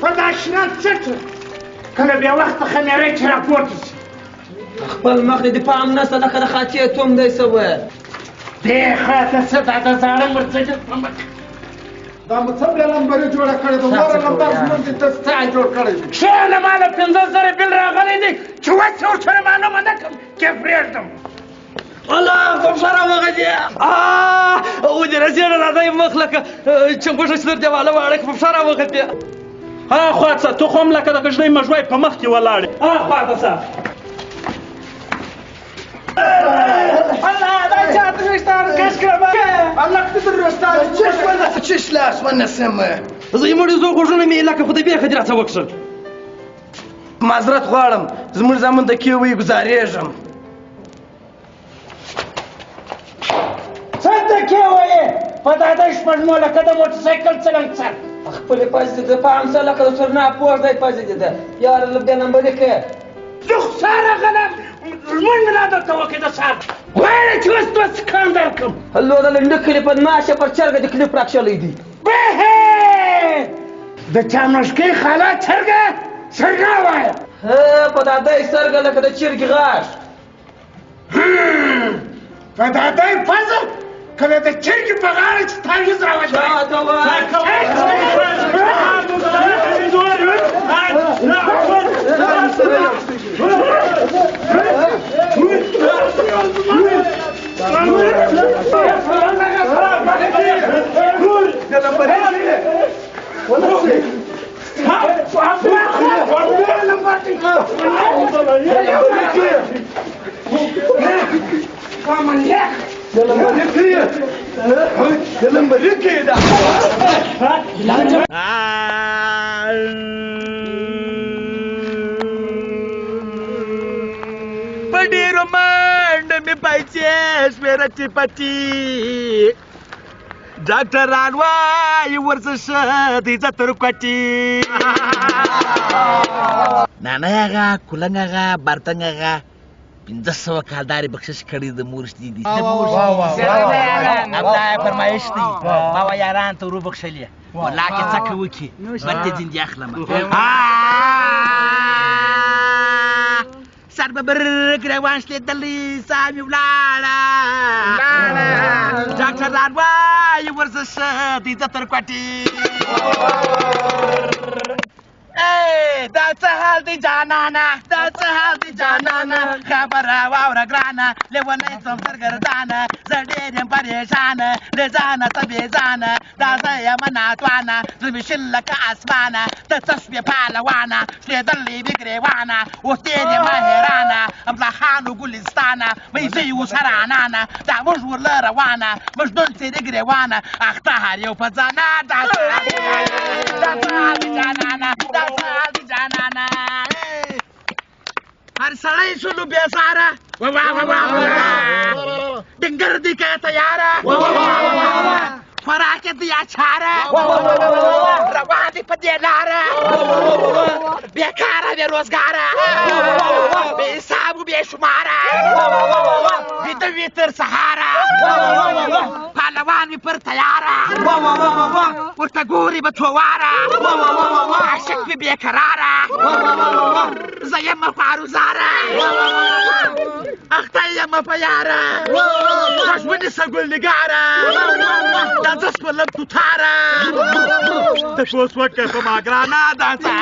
پرداشنا څټ کله بیا وخت خمیرې چې راپورته شي خپل مخ دې پام نشته لکه د خاطې توم دی سوی دې خاطه څه دا د زاړه مرڅکې په مخ دا مو څه بیا لمبرې جوړه کړې ده عمره لمبر زموږ دې ته ساعل جوړ کړی دی کښېنه ماله 15,000 بیل راغلی دی چې وڅه ورسره معلومه نه کړم چې پرېږدم الله بمشاره وغدي ودي رزينا راځي مخ لکه چنګوشه چې در دیواله واړه په بمشاره وغدي خواته تو خو هم لکه د غږدۍ مژوی په مخ کې ولاړې خواته څه الله دا چاته وشتار کش کړم الله دې درسته چش لاس ونسم زه یې مړي زو غوښنه مې لکه خدای به خدای راڅ وکړل معذرت غواړم زموږ زمون د کیوي گزارېږم څنګه کې وایې په داده شپږمو لکه د موټرسایکل چلنګ څر خپلې پازې د پام سره لکه د سرنا پوښ دی پازې ده یار له بیا نمبر کې رخساره غلم زمونږ ملا درته وکړې د سار غواړې چې اوس دوه سکان درکړم هلو د لنډه کلي په ماشه پر چرګه د کلي پراکشلی دی د چا مشکې خاله چرګه سرګه وایه په داده سرګه لکه د چرګې غاښ په داده فضل کله د چرګې په غاړه چې تعویض راوځي ډېرو منډه مې پیسې شمېره چې پټي ډاکټران وایي ورزش د عزت رکوټي نانی هغه کولنګ هغه برتنګ هغه 1500 کالدارې بخشش کړي د مور شتي دي الله فرمایش دی ما یاران ته ورو بخښلې والله کې څه کوي کې بد دین دی اخلم سر به برګ روان شلیدلی سامي ولاړه ډاکټران وایي ورزش د عزت رکوټي دا څه حال دی جانانه دا څه حال دی جانانه خبره واوره ګرانه لیونی څوم سرګردانه زه ډېر یم پریشانه له ځانه ته بېځانه دا زه یم ناتوانه زړه مې شل لکه اسمانه ته څه شوې پهلوانه شلېدلې وي ګرېوانه اوس ډېر یم حیرانه ابلاخانو ګلستانه وایي زه یې اوس حرانانه دا موږ ورله روانه مجنون څېرې ګرېوانه اخته هر یو په ځانه دا څه حال دی جانانه جانانا هر سړی شلو بې ساره ډنګر دی که تیاره خوراک دی اچاره روان دی په دې لاره بېکاره بې روزګاره بې حساب بې شماره ویده وي تر سهاره پهلوان وي پر تیاره ورته ګوري به څواره عاشق وي بېقراره زه یم خواروزاره اخته یم په یاره کاش ونیسه ګلنګاره دا زه شولم توتاره ته اوس وکړه په ما ګرانه دا څه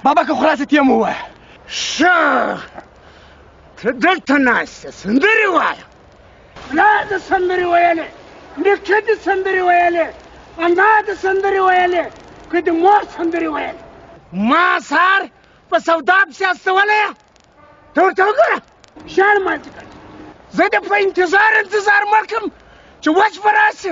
بابا که خلاصت یم ووایه ښه ته دلته ناست یې سندرې وایه پلار د سندرې ویلې نیکه د سندرې ویلې انا د سندرې ویلې که د مور سندرې ویلې ما سهار په سودا پسې استولی یم ته ورته وګوره شال ماتې کړ زه د په انتظار مړ کړم چې وس به راشي